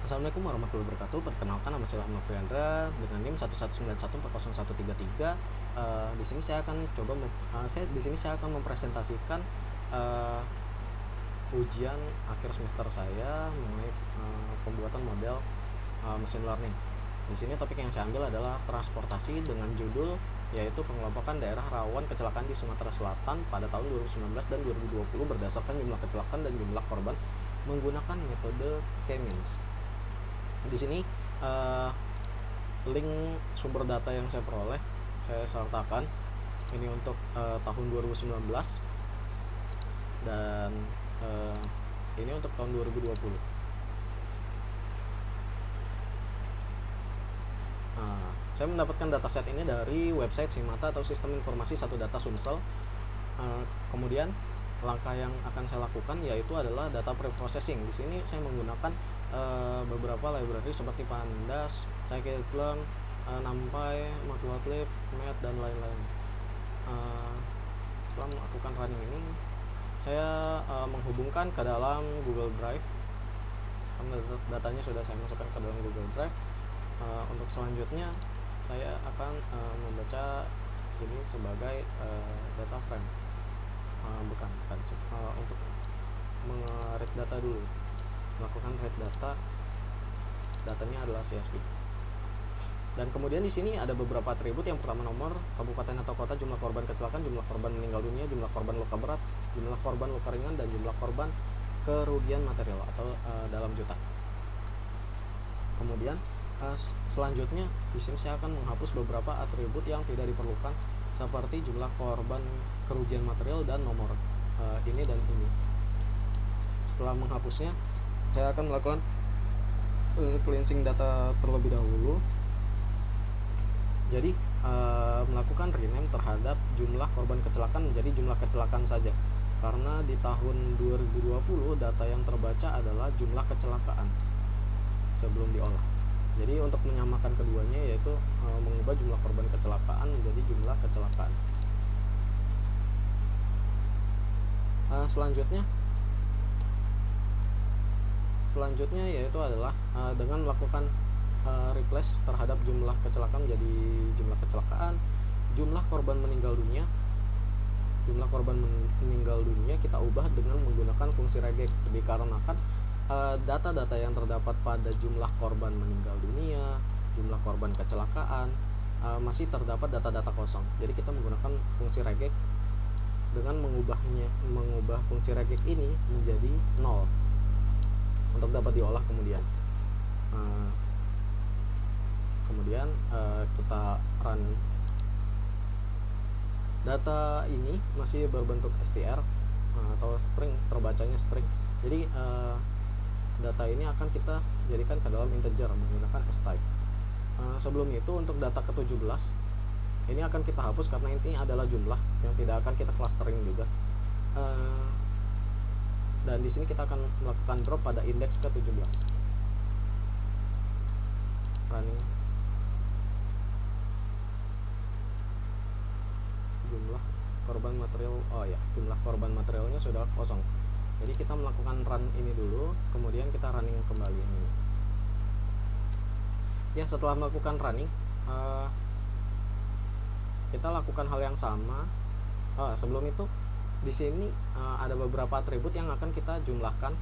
Assalamualaikum warahmatullahi wabarakatuh. Perkenalkan, nama saya Nofriandra dengan NIM 119140133. Di sini saya akan mempresentasikan ujian akhir semester saya mengenai pembuatan model machine learning. Di sini topik yang saya ambil adalah transportasi dengan judul yaitu pengelompokan daerah rawan kecelakaan di Sumatera Selatan pada tahun 2019 dan 2020 berdasarkan jumlah kecelakaan dan jumlah korban menggunakan metode K-means. Di sini link sumber data yang saya peroleh saya sertakan. Ini untuk tahun 2019 dan ini untuk tahun 2020. Saya mendapatkan dataset ini dari website Simata atau Sistem Informasi Satu Data Sumsel. Kemudian langkah yang akan saya lakukan yaitu adalah data preprocessing. Di sini saya menggunakan beberapa library seperti Pandas, Scikit-learn, NumPy, Matplotlib, Math, dan lain-lain. Setelah melakukan running ini, saya menghubungkan ke dalam Google Drive karena datanya sudah saya masukkan ke dalam Google Drive. Untuk selanjutnya saya akan membaca ini sebagai data frame, bukan untuk meng-read data dulu, melakukan read datanya adalah CSV. Dan kemudian di sini ada beberapa atribut. Yang pertama nomor, kabupaten atau kota, jumlah korban kecelakaan, jumlah korban meninggal dunia, jumlah korban luka berat, jumlah korban luka ringan, dan jumlah korban kerugian material atau dalam juta. Kemudian selanjutnya di sini saya akan menghapus beberapa atribut yang tidak diperlukan seperti jumlah korban kerugian material dan nomor ini dan ini. Setelah menghapusnya, saya akan melakukan cleansing data terlebih dahulu. Jadi melakukan rename terhadap jumlah korban kecelakaan menjadi jumlah kecelakaan saja, karena di tahun 2020 data yang terbaca adalah jumlah kecelakaan sebelum diolah. Jadi untuk menyamakan keduanya yaitu mengubah jumlah korban kecelakaan menjadi jumlah kecelakaan. Selanjutnya yaitu adalah dengan melakukan replace terhadap jumlah kecelakaan menjadi jumlah kecelakaan, jumlah korban meninggal dunia. Jumlah korban meninggal dunia kita ubah dengan menggunakan fungsi regek, dikarenakan data-data yang terdapat pada jumlah korban meninggal dunia, jumlah korban kecelakaan masih terdapat data-data kosong. Jadi kita menggunakan fungsi regek dengan mengubah fungsi regek ini menjadi 0 untuk dapat diolah kemudian. Kemudian kita run. Data ini masih berbentuk str atau string, terbacanya string. Jadi data ini akan kita jadikan ke dalam integer menggunakan type. Sebelum itu untuk data ke-17 ini akan kita hapus karena intinya adalah jumlah yang tidak akan kita clustering juga. Dan di sini kita akan melakukan drop pada indeks ke-17. Running. Jumlah korban material, jumlah korban materialnya sudah kosong. Jadi kita melakukan run ini dulu, kemudian kita running kembali ini. Ya, setelah melakukan running, kita lakukan hal yang sama. Sebelum itu, di sini ada beberapa atribut yang akan kita jumlahkan,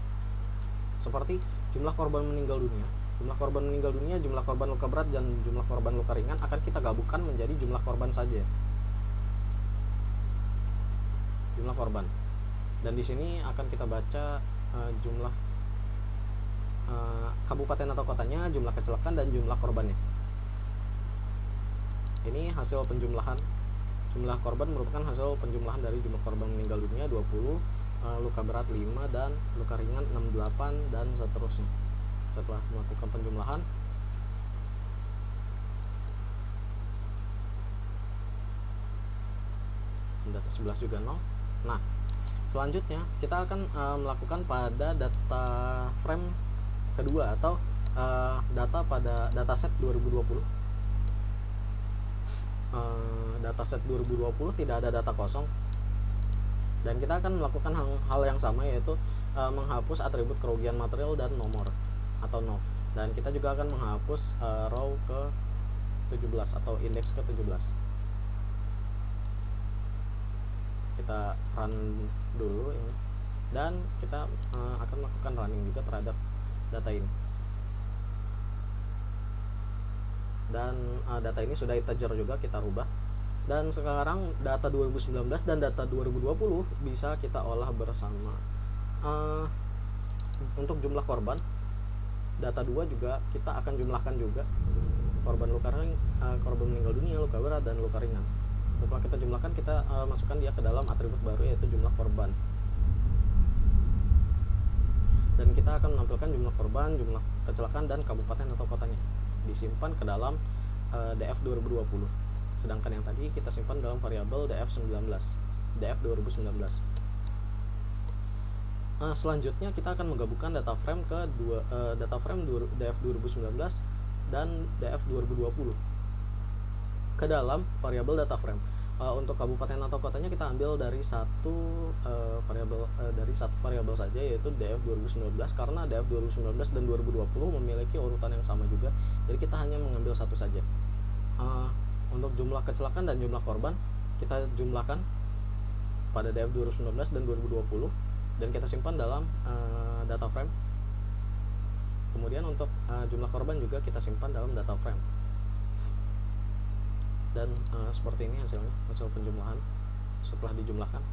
seperti jumlah korban meninggal dunia. Jumlah korban meninggal dunia, jumlah korban luka berat, dan jumlah korban luka ringan akan kita gabungkan menjadi jumlah korban saja. Jumlah korban. Dan di sini akan kita baca jumlah kabupaten atau kotanya, jumlah kecelakaan, dan jumlah korbannya. Ini hasil penjumlahan. Jumlah korban merupakan hasil penjumlahan dari jumlah korban meninggal dunia 20, luka berat 5, dan luka ringan 68, dan seterusnya. Setelah melakukan penjumlahan, data 11 juga 0. Nah, selanjutnya kita akan melakukan pada data frame kedua atau data pada dataset 2020. Dataset 2020 tidak ada data kosong, dan kita akan melakukan hal yang sama yaitu menghapus atribut kerugian material dan nomor atau 0. Dan kita juga akan menghapus row ke 17 atau indeks ke 17. Kita run dulu ini, dan kita akan melakukan running juga terhadap data ini. Dan data ini sudah integer juga kita rubah. Dan sekarang data 2019 dan data 2020 bisa kita olah bersama. Untuk jumlah korban, data 2 juga kita akan jumlahkan juga korban luka ringan, korban meninggal dunia, luka berat, dan luka ringan. Setelah kita jumlahkan, kita masukkan dia ke dalam atribut baru, yaitu jumlah korban. Dan kita akan menampilkan jumlah korban, jumlah kecelakaan, dan kabupaten atau kotanya. Disimpan ke dalam DF 2020. Sedangkan yang tadi kita simpan dalam variabel DF19, DF 2019. Selanjutnya kita akan menggabungkan data frame ke data frame DF 2019 dan DF 2020 ke dalam variabel data frame. Untuk kabupaten atau kotanya kita ambil dari satu variabel saja, yaitu DF 2019, karena DF 2019 dan 2020 memiliki urutan yang sama juga, jadi kita hanya mengambil satu saja. Untuk jumlah kecelakaan dan jumlah korban kita jumlahkan pada DF 2019 dan 2020 dan kita simpan dalam data frame. Kemudian untuk jumlah korban juga kita simpan dalam data frame. Dan seperti ini hasil penjumlahan setelah dijumlahkan.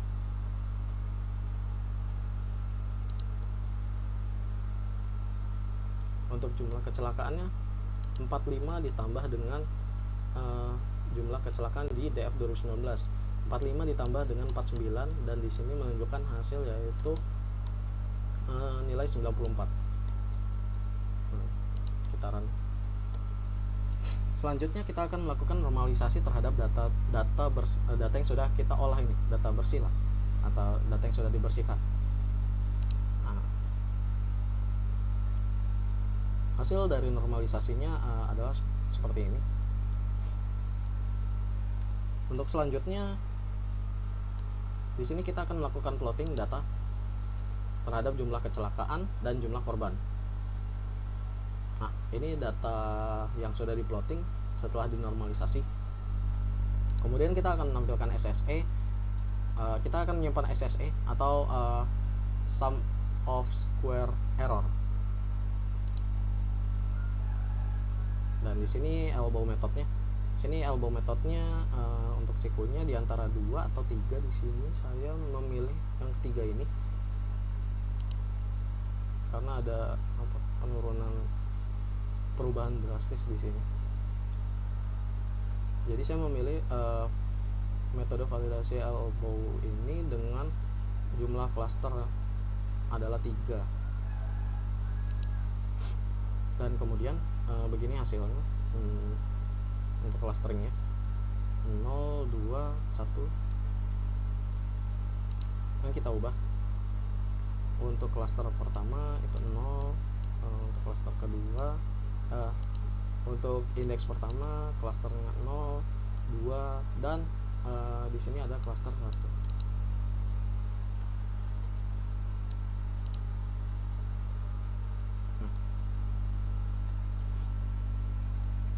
Untuk jumlah kecelakaannya 45 ditambah dengan jumlah kecelakaan di DF 2019. 45 ditambah dengan 49, dan di sini menunjukkan hasil yaitu nilai 94. Kita run. Selanjutnya kita akan melakukan normalisasi terhadap data yang sudah kita olah ini, data bersih lah, atau data yang sudah dibersihkan. Hasil dari normalisasinya adalah seperti ini. Untuk selanjutnya, di sini kita akan melakukan plotting data terhadap jumlah kecelakaan dan jumlah korban. Nah, ini data yang sudah diplotting setelah dinormalisasi. Kemudian kita akan menampilkan SSE. Kita akan menyimpan SSE atau sum of square error. Dan di sini elbow metodenya. Untuk sikunya di antara 2 atau 3. Di sini saya memilih yang ketiga ini karena ada perubahan drastis di sini. Jadi saya memilih metode validasi elbow ini dengan jumlah klaster adalah 3. Dan kemudian begini hasilnya untuk clusteringnya 0, 2, 1 yang kita ubah. Untuk cluster pertama itu 0, untuk cluster kedua untuk indeks pertama clusternya 0, 2, dan di sini ada cluster 1.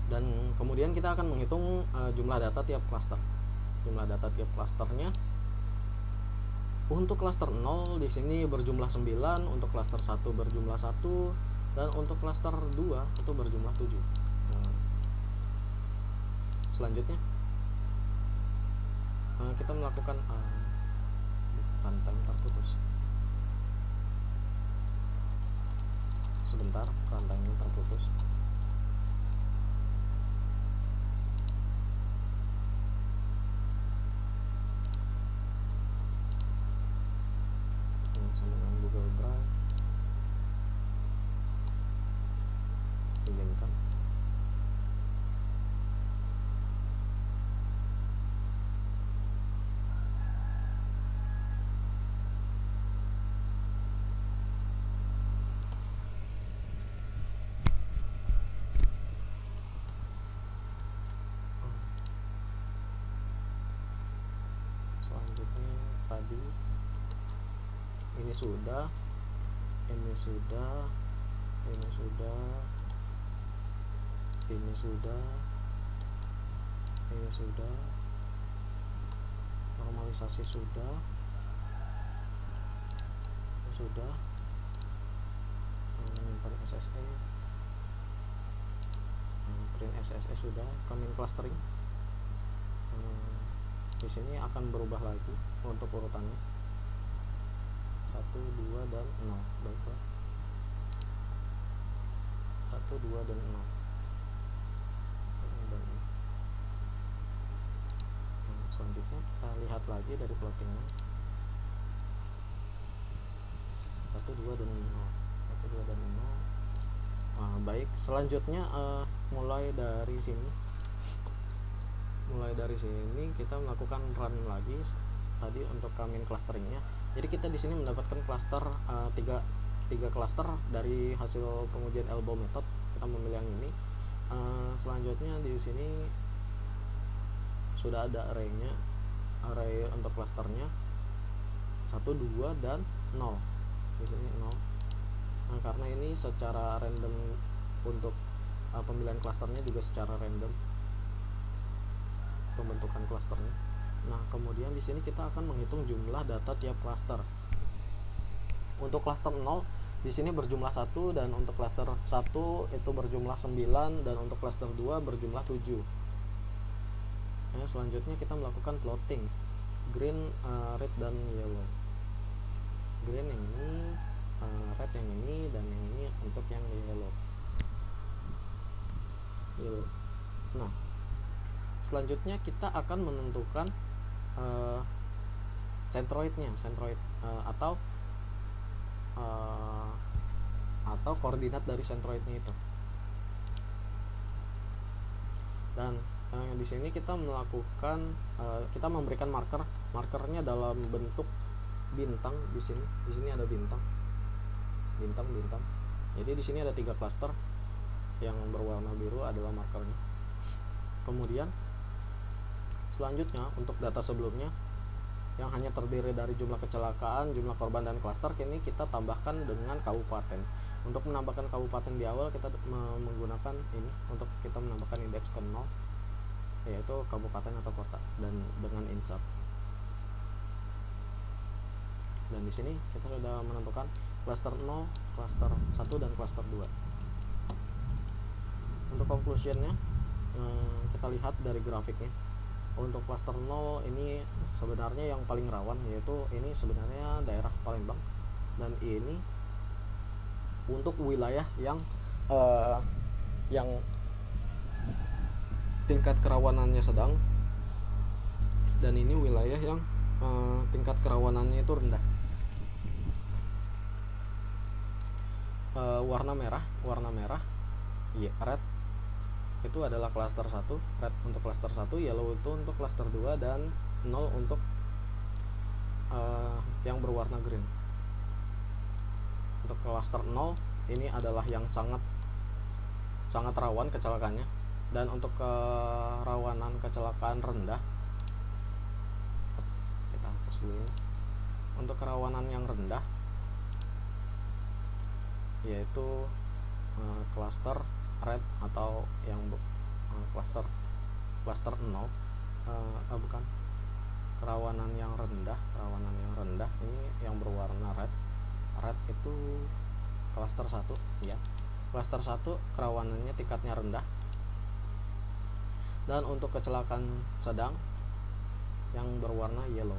Dan kemudian kita akan menghitung jumlah data tiap cluster. Jumlah data tiap clusternya. Untuk cluster 0 di sini berjumlah 9, untuk cluster 1 berjumlah 1, dan untuk cluster 2 itu berjumlah 7. Selanjutnya kita melakukan runtime terputus. Sebentar, runtime terputus. Google Drive. Izinkan. Selanjutnya tadi ini sudah ini sudah, normalisasi sudah, menyimpan SSE, print SSE sudah, commit clustering. Di sini akan berubah lagi untuk urutannya 1, 2, dan 0. Baiklah, 1, 2, dan 0. Selanjutnya kita lihat lagi dari plottingnya 1, 2, dan 0, 1, 2, dan 0. Baik, selanjutnya mulai dari sini kita melakukan run lagi tadi untuk commit clusteringnya. Jadi kita di sini mendapatkan cluster tiga cluster dari hasil pengujian elbow method. Kita memilih yang ini. Selanjutnya di sini sudah ada array untuk clusternya 1, 2, dan 0. Di sini 0. Nah, karena ini secara random untuk pemilihan clusternya juga secara random pembentukan clusternya. Nah, kemudian di sini kita akan menghitung jumlah data tiap cluster. Untuk cluster 0 di sini berjumlah 1, dan untuk cluster 1 itu berjumlah 9, dan untuk cluster 2 berjumlah 7. Nah, selanjutnya kita melakukan plotting green, red, dan yellow. Green yang ini, red yang ini, dan yang ini untuk yang yellow. Nah, selanjutnya kita akan menentukan centroid atau koordinat dari centroidnya itu. Dan di sini kita melakukan kita memberikan markernya dalam bentuk bintang. Di sini ada bintang. Jadi di sini ada 3 cluster yang berwarna biru adalah markernya. Kemudian selanjutnya untuk data sebelumnya yang hanya terdiri dari jumlah kecelakaan, jumlah korban, dan klaster, kini kita tambahkan dengan kabupaten. Untuk menambahkan kabupaten di awal kita menggunakan ini untuk kita menambahkan indeks ke 0, yaitu kabupaten atau kota, dan dengan insert. Dan di sini kita sudah menentukan cluster 0, cluster 1, dan cluster 2. Untuk conclusionnya kita lihat dari grafiknya. Untuk cluster 0 ini sebenarnya yang paling rawan, yaitu ini sebenarnya daerah Palembang, dan ini untuk wilayah yang tingkat kerawanannya sedang, dan ini wilayah yang tingkat kerawanannya itu rendah. Warna merah red itu adalah cluster 1, red untuk cluster 1, yellow itu untuk cluster 2, dan 0 untuk yang berwarna green. Untuk cluster 0 ini adalah yang sangat rawan kecelakaannya, dan untuk kerawanan kecelakaan rendah kita hapus dulu. Untuk kerawanan yang rendah yaitu cluster red atau yang cluster 0, kerawanan yang rendah ini yang berwarna red itu cluster 1 ya. Cluster 1 kerawanannya tingkatnya rendah, dan untuk kecelakaan sedang yang berwarna yellow.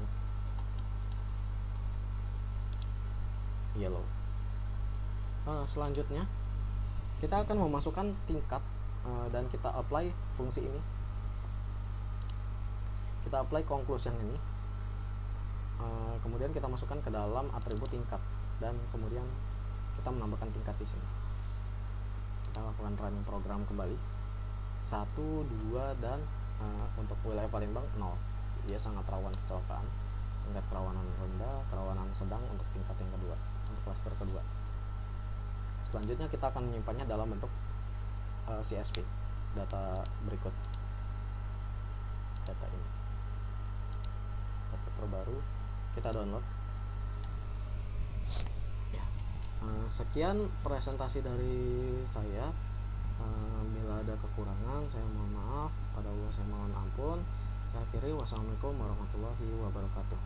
Selanjutnya kita akan memasukkan tingkat dan kita apply fungsi ini. Kita apply conclusion ini, kemudian kita masukkan ke dalam atribut tingkat, dan kemudian kita menambahkan tingkat di sini. Kita lakukan running program kembali. 1, 2, dan untuk wilayah Palembang 0. Dia sangat rawan kecelakaan. Tingkat kerawanan rendah, kerawanan sedang untuk tingkat yang kedua, untuk cluster kedua. Selanjutnya kita akan menyimpannya dalam bentuk CSV, data berikut, data ini, data terbaru, kita download. Sekian presentasi dari saya. Bila ada ada kekurangan saya mohon maaf, pada Allah saya mohon ampun. Saya akhiri, wassalamualaikum warahmatullahi wabarakatuh.